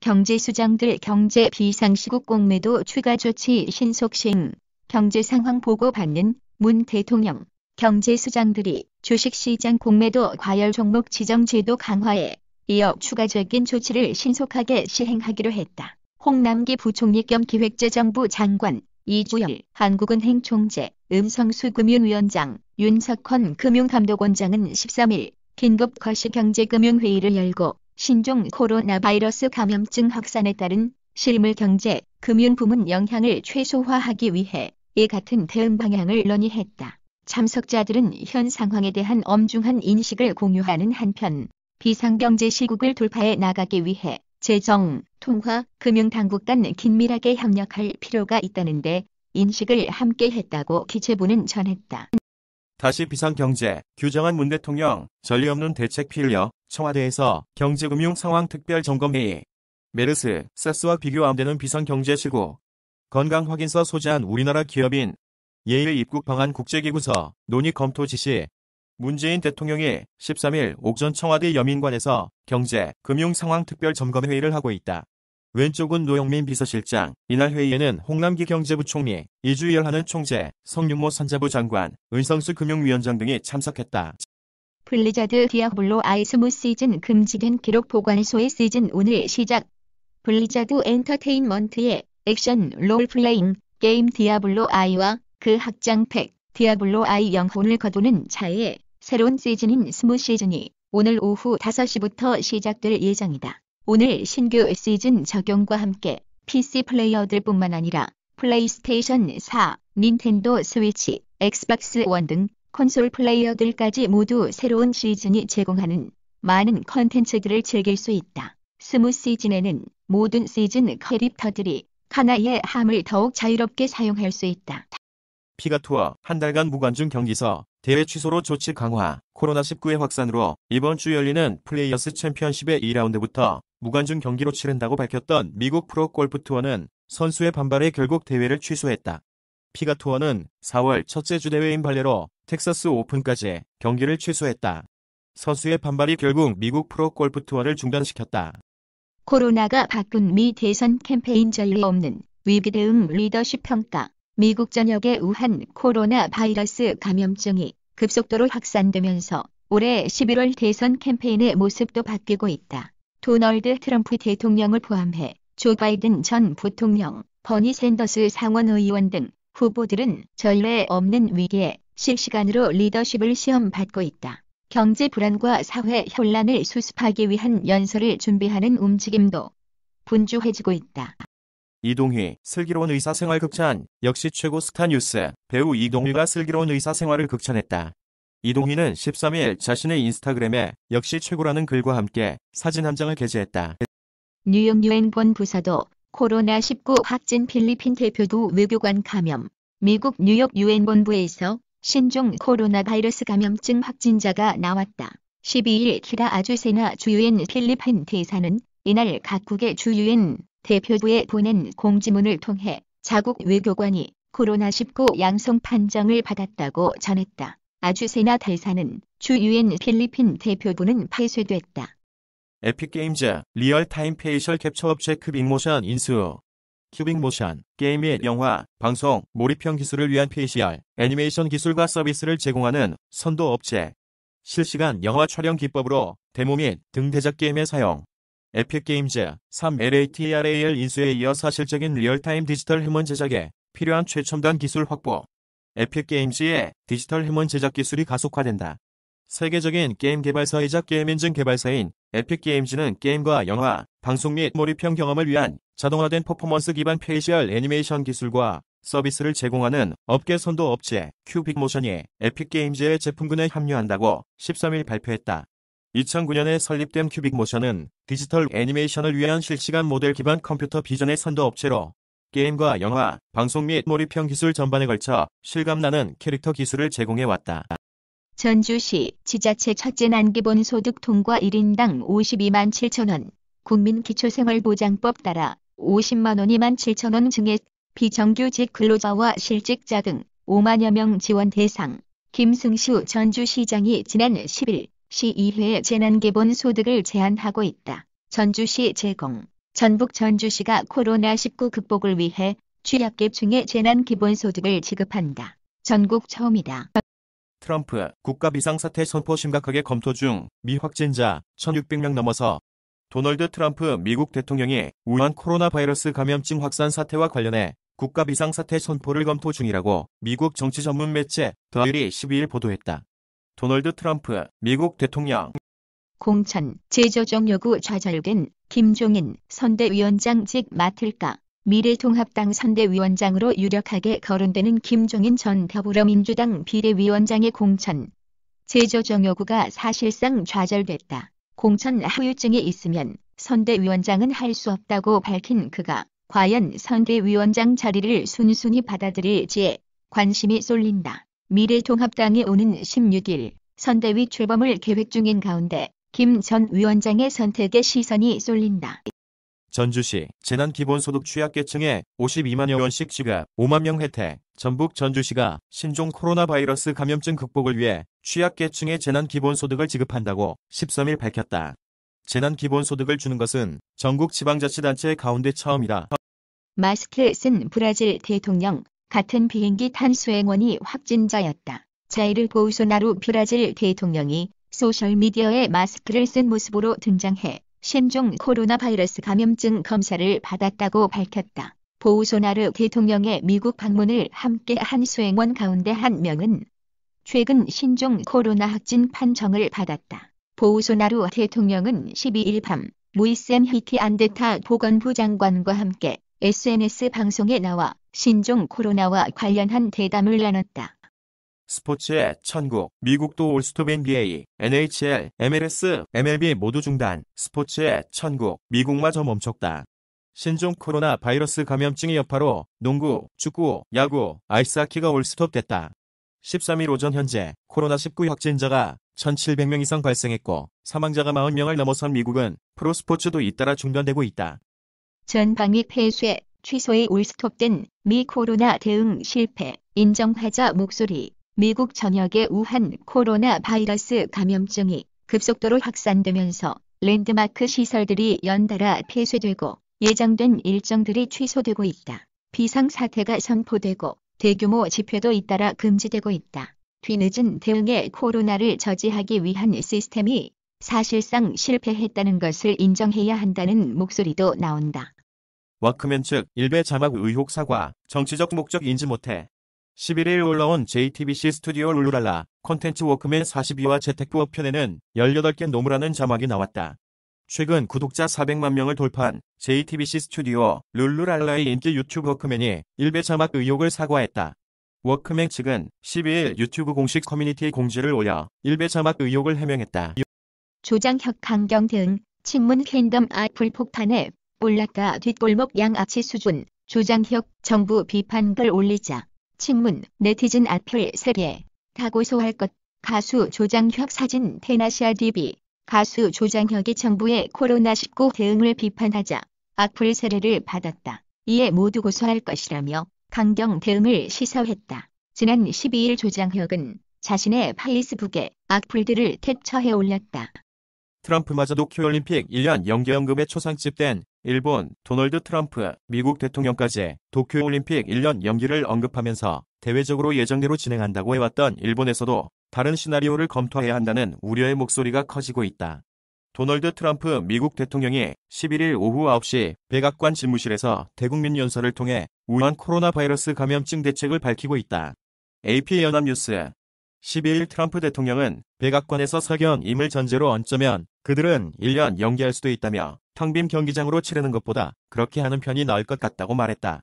경제수장들 경제 비상시국 공매도 추가 조치 신속 시행, 경제 상황 보고 받는 문 대통령. 경제수장들이 주식시장 공매도 과열 종목 지정 제도 강화에 이어 추가적인 조치를 신속하게 시행하기로 했다. 홍남기 부총리 겸 기획재정부 장관, 이주열 한국은행 총재, 음성수 금융위원장, 윤석헌 금융감독원장은 13일 긴급 거시경제금융회의를 열고 신종 코로나 바이러스 감염증 확산에 따른 실물 경제, 금융 부문 영향을 최소화하기 위해 이 같은 대응 방향을 논의했다. 참석자들은 현 상황에 대한 엄중한 인식을 공유하는 한편 비상경제 시국을 돌파해 나가기 위해 재정, 통화, 금융당국 간 긴밀하게 협력할 필요가 있다는데 인식을 함께 했다고 기재부는 전했다. 다시 비상경제, 규정한 문 대통령, 전례 없는 대책 필요, 청와대에서 경제금융 상황 특별점검회의. 메르스, 사스와 비교 안 되는 비상경제 시국. 건강확인서 소지한 우리나라 기업인 예일 입국 방한 국제기구서 논의 검토 지시. 문재인 대통령이 13일 오전 청와대 여민관에서 경제, 금융 상황 특별점검회의를 하고 있다. 왼쪽은 노영민 비서실장, 이날 회의에는 홍남기 경제부총리, 이주열 한은 총재, 성윤모 산자부 장관, 은성수 금융위원장 등이 참석했다. 블리자드 디아블로 아이 스무 시즌 금지된 기록 보관소의 시즌 오늘 시작. 블리자드 엔터테인먼트의 액션 롤플레잉 게임 디아블로 아이와 그 확장팩 디아블로 아이 영혼을 거두는 자의 새로운 시즌인 스무 시즌이 오늘 오후 5시부터 시작될 예정이다. 오늘 신규 시즌 적용과 함께 PC 플레이어들뿐만 아니라 플레이스테이션 4, 닌텐도 스위치, 엑스박스 원 등 콘솔 플레이어들까지 모두 새로운 시즌이 제공하는 많은 컨텐츠들을 즐길 수 있다. 스무 시즌에는 모든 시즌 캐릭터들이 하나의 함을 더욱 자유롭게 사용할 수 있다. 피가투어 한 달간 무관중 경기서 대회 취소로 조치 강화. 코로나19의 확산으로 이번 주 열리는 플레이어스 챔피언십의 2라운드부터 무관중 경기로 치른다고 밝혔던 미국 프로골프투어는 선수의 반발에 결국 대회를 취소했다. 피가투어는 4월 첫째 주 대회인 발레로 텍사스 오픈까지 경기를 취소했다. 선수의 반발이 결국 미국 프로골프투어를 중단시켰다. 코로나가 바꾼 미 대선 캠페인 전례 없는 위기 대응 리더십 평가. 미국 전역의 우한 코로나 바이러스 감염증이 급속도로 확산되면서 올해 11월 대선 캠페인의 모습도 바뀌고 있다. 도널드 트럼프 대통령을 포함해 조 바이든 전 부통령, 버니 샌더스 상원의원 등 후보들은 전례 없는 위기에 실시간으로 리더십을 시험받고 있다. 경제 불안과 사회 혼란을 수습하기 위한 연설을 준비하는 움직임도 분주해지고 있다. 이동휘, 슬기로운 의사생활 극찬. 역시 최고 스타 뉴스. 배우 이동휘가 슬기로운 의사생활을 극찬했다. 이동휘는 13일 자신의 인스타그램에 역시 최고라는 글과 함께 사진 한 장을 게재했다. 뉴욕 유엔 부사도 코로나19 확진 필리핀 대표도 외교관 감염. 미국 뉴욕 유엔 본부에서 신종 코로나 바이러스 감염증 확진자가 나왔다. 12일 키라 아주세나 주유엔 필리핀 대사는 이날 각국의 주유엔 대표부에 보낸 공지문을 통해 자국 외교관이 코로나19 양성 판정을 받았다고 전했다. 아주세나 대사는 주 유엔 필리핀 대표부는 폐쇄됐다. 에픽게임즈 리얼타임 페이셜 캡처 업체 큐빅모션 인수. 큐빅모션, 게임 및 영화, 방송, 몰입형 기술을 위한 페이셜, 애니메이션 기술과 서비스를 제공하는 선도 업체. 실시간 영화 촬영 기법으로 데모 및 등 대작 게임에 사용. 에픽게임즈 3LATRAL 인수에 이어 사실적인 리얼타임 디지털 휴먼 제작에 필요한 최첨단 기술 확보. 에픽게임즈의 디지털 휴먼 제작 기술이 가속화된다. 세계적인 게임 개발사이자 게임 엔진 개발사인 에픽게임즈는 게임과 영화, 방송 및 몰입형 경험을 위한 자동화된 퍼포먼스 기반 페이셜 애니메이션 기술과 서비스를 제공하는 업계 선도 업체 큐빅모션이 에픽게임즈의 제품군에 합류한다고 13일 발표했다. 2009년에 설립된 큐빅모션은 디지털 애니메이션을 위한 실시간 모델 기반 컴퓨터 비전의 선도 업체로 게임과 영화, 방송 및 몰입형 기술 전반에 걸쳐 실감나는 캐릭터 기술을 제공해왔다. 전주시 지자체 첫째 난기본 소득 통과 1인당 52만 7천 원, 국민기초생활보장법 따라 50만 원 2만 7천 원 증액, 비정규직 근로자와 실직자 등 5만여 명 지원 대상. 김승수 전주시장이 지난 10일 시의회에 재난기본 소득을 제안하고 있다. 전주시 제공. 전북 전주시가 코로나19 극복을 위해 취약계층에 재난기본소득을 지급한다. 전국 처음이다. 트럼프 국가 비상사태 선포 심각하게 검토 중. 미 확진자 1,600명 넘어서. 도널드 트럼프 미국 대통령이 우한 코로나 바이러스 감염증 확산 사태와 관련해 국가 비상사태 선포를 검토 중이라고 미국 정치 전문 매체 더 힐이 12일 보도했다. 도널드 트럼프 미국 대통령 공천, 재조정 요구 좌절된 김종인 선대위원장직 맡을까? 미래통합당 선대위원장으로 유력하게 거론되는 김종인 전 더불어민주당 비대위원장의 공천, 재조정 요구가 사실상 좌절됐다. 공천 후유증이 있으면 선대위원장은 할 수 없다고 밝힌 그가 과연 선대위원장 자리를 순순히 받아들일지에 관심이 쏠린다. 미래통합당이 오는 16일 선대위 출범을 계획 중인 가운데 김 전 위원장의 선택에 시선이 쏠린다. 전주시 재난기본소득 취약계층에 52만여 원씩 지급 5만 명 혜택. 전북 전주시가 신종 코로나 바이러스 감염증 극복을 위해 취약계층에 재난기본소득을 지급한다고 13일 밝혔다. 재난기본소득을 주는 것은 전국 지방자치단체 가운데 처음이다. 마스크 쓴 브라질 대통령, 같은 비행기 탄 수행원이 확진자였다. 자이르 보우소나루 브라질 대통령이 소셜미디어에 마스크를 쓴 모습으로 등장해 신종 코로나 바이러스 감염증 검사를 받았다고 밝혔다. 보우소나루 대통령의 미국 방문을 함께 한 수행원 가운데 한 명은 최근 신종 코로나 확진 판정을 받았다. 보우소나루 대통령은 12일 밤 무이셈 히티 안데타 보건부 장관과 함께 SNS 방송에 나와 신종 코로나와 관련한 대담을 나눴다. 스포츠의 천국, 미국도 올스톱 NBA, NHL, MLS, MLB 모두 중단. 스포츠의 천국, 미국마저 멈췄다. 신종 코로나 바이러스 감염증의 여파로 농구, 축구, 야구, 아이스하키가 올스톱됐다. 13일 오전 현재 코로나19 확진자가 1,700명 이상 발생했고 사망자가 40명을 넘어선 미국은 프로스포츠도 잇따라 중단되고 있다. 전방위 폐쇄, 취소에 올스톱된 미 코로나 대응 실패, 인정하자 목소리. 미국 전역의 우한 코로나 바이러스 감염증이 급속도로 확산되면서 랜드마크 시설들이 연달아 폐쇄되고 예정된 일정들이 취소되고 있다. 비상사태가 선포되고 대규모 집회도 잇따라 금지되고 있다. 뒤늦은 대응에 코로나를 저지하기 위한 시스템이 사실상 실패했다는 것을 인정해야 한다는 목소리도 나온다. 워크맨 측 일베 자막 의혹 사과, 정치적 목적 인지 못해. 11일 올라온 JTBC 스튜디오 룰루랄라 콘텐츠 워크맨 42화 재택부업 편에는 18개 노무라는 자막이 나왔다. 최근 구독자 400만 명을 돌파한 JTBC 스튜디오 룰루랄라의 인기 유튜브 워크맨이 일베 자막 의혹을 사과했다. 워크맨 측은 12일 유튜브 공식 커뮤니티에 공지를 올려 일베 자막 의혹을 해명했다. 조장혁 강경 대응, 친문 팬덤 악플 폭탄에 올랐다. 뒷골목 양아치 수준, 조장혁 정부 비판글 올리자. 친문, 네티즌 악플 3개. 다 고소할 것. 가수 조장혁 사진 테나시아 DB. 가수 조장혁이 정부의 코로나19 대응을 비판하자 악플 세례를 받았다. 이에 모두 고소할 것이라며 강경 대응을 시사했다. 지난 12일 조장혁은 자신의 페이스북에 악플들을 캡처해 올렸다. 트럼프마저 도쿄올림픽 1년 연기 언급에 초상집된 일본 도널드 트럼프 미국 대통령까지 도쿄올림픽 1년 연기를 언급하면서 대외적으로 예정대로 진행한다고 해왔던 일본에서도 다른 시나리오를 검토해야 한다는 우려의 목소리가 커지고 있다. 도널드 트럼프 미국 대통령이 11일 오후 9시 백악관 집무실에서 대국민 연설을 통해 우한 코로나 바이러스 감염증 대책을 밝히고 있다. AP 연합뉴스 12일 트럼프 대통령은 백악관에서 석연임을 전제로 얹자면 그들은 1년 연기할 수도 있다며 텅 빈 경기장으로 치르는 것보다 그렇게 하는 편이 나을 것 같다고 말했다.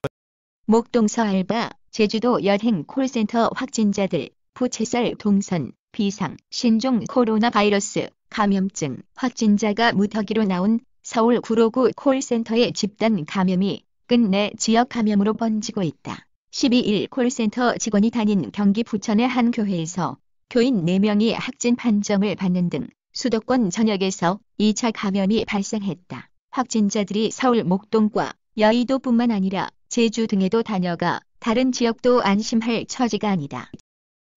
목동서 알바, 제주도 여행 콜센터 확진자들, 부채살 동선, 비상, 신종 코로나 바이러스, 감염증, 확진자가 무더기로 나온 서울 구로구 콜센터의 집단 감염이 끝내 지역 감염으로 번지고 있다. 12일 콜센터 직원이 다닌 경기 부천의 한 교회에서 교인 4명이 확진 판정을 받는 등 수도권 전역에서 2차 감염이 발생했다. 확진자들이 서울 목동과 여의도뿐만 아니라 제주 등에도 다녀가 다른 지역도 안심할 처지가 아니다.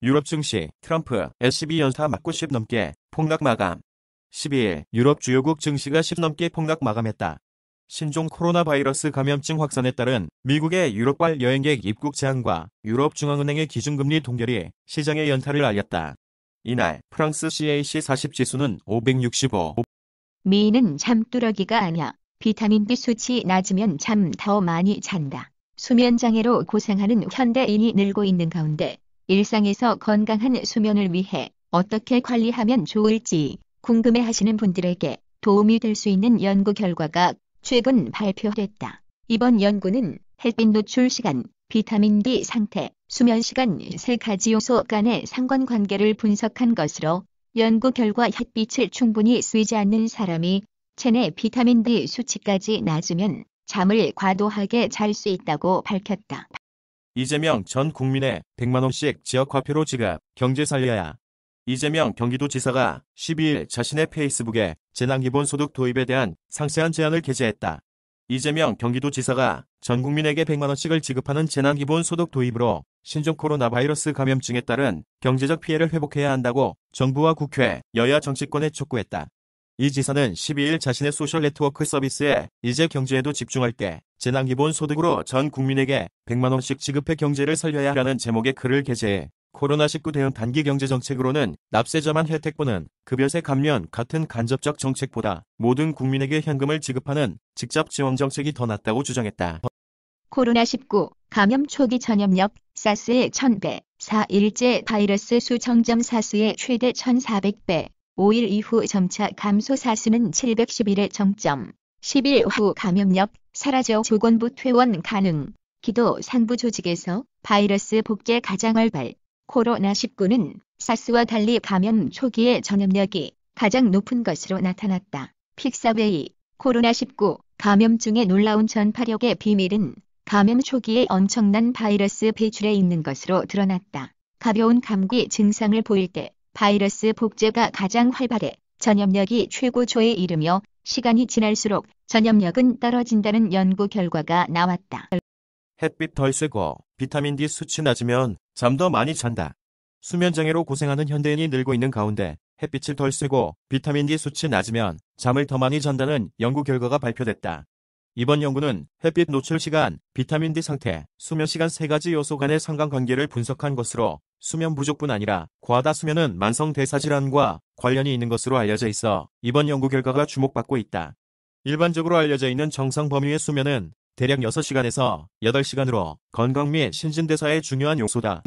유럽 증시 트럼프 S12 연타 맞고 10 넘게 폭락 마감. 12일 유럽 주요국 증시가 10 넘게 폭락 마감했다. 신종 코로나 바이러스 감염증 확산에 따른 미국의 유럽발 여행객 입국 제한과 유럽중앙은행의 기준금리 동결이 시장의 연타를 알렸다. 이날 프랑스 CAC 40지수는 565. 미인은 잠뚜러기가 아냐. 비타민D 수치 낮으면 잠 더 많이 잔다. 수면장애로 고생하는 현대인이 늘고 있는 가운데 일상에서 건강한 수면을 위해 어떻게 관리하면 좋을지 궁금해하시는 분들에게 도움이 될 수 있는 연구 결과가 최근 발표됐다. 이번 연구는 햇빛 노출 시간, 비타민D 상태, 수면 시간 세 가지 요소 간의 상관관계를 분석한 것으로 연구 결과 햇빛을 충분히 쐬지 않는 사람이 체내 비타민D 수치까지 낮으면 잠을 과도하게 잘 수 있다고 밝혔다. 이재명 전 국민의 100만 원씩 지역화폐로 지급, 경제 살려야. 이재명 경기도지사가 12일 자신의 페이스북에 재난기본소득 도입에 대한 상세한 제안을 게재했다. 이재명 경기도지사가 전 국민에게 100만 원씩을 지급하는 재난기본소득 도입으로 신종 코로나 바이러스 감염증에 따른 경제적 피해를 회복해야 한다고 정부와 국회, 여야 정치권에 촉구했다. 이 지사는 12일 자신의 소셜네트워크 서비스에 이제 경제에도 집중할게, 재난기본소득으로 전 국민에게 100만 원씩 지급해 경제를 살려야 하라는 제목의 글을 게재해 코로나19 대응 단기 경제 정책으로는 납세자만 혜택보는 급여세 감면 같은 간접적 정책보다 모든 국민에게 현금을 지급하는 직접 지원 정책이 더 낫다고 주장했다. 코로나19 감염 초기 전염력 사스의 1000배, 4일째 바이러스 수 정점 사스의 최대 1400배, 5일 이후 점차 감소 사스는 711의 정점, 10일 후 감염력 사라져 조건부 퇴원 가능, 기도 상부 조직에서 바이러스 복제 가장 활발. 코로나19는 사스와 달리 감염 초기의 전염력이 가장 높은 것으로 나타났다. 픽사웨이, 코로나19 감염증의 놀라운 전파력의 비밀은 감염 초기에 엄청난 바이러스 배출에 있는 것으로 드러났다. 가벼운 감기 증상을 보일 때 바이러스 복제가 가장 활발해 전염력이 최고조에 이르며 시간이 지날수록 전염력은 떨어진다는 연구 결과가 나왔다. 햇빛 덜 쐬고 비타민D 수치 낮으면 잠 더 많이 잔다. 수면장애로 고생하는 현대인이 늘고 있는 가운데 햇빛을 덜 쐬고 비타민D 수치 낮으면 잠을 더 많이 잔다는 연구 결과가 발표됐다. 이번 연구는 햇빛 노출 시간, 비타민D 상태, 수면 시간 세 가지 요소 간의 상관관계를 분석한 것으로 수면 부족뿐 아니라 과다 수면은 만성 대사질환과 관련이 있는 것으로 알려져 있어 이번 연구 결과가 주목받고 있다. 일반적으로 알려져 있는 정상 범위의 수면은 대략 6시간에서 8시간으로 건강 및 신진대사에 중요한 요소다.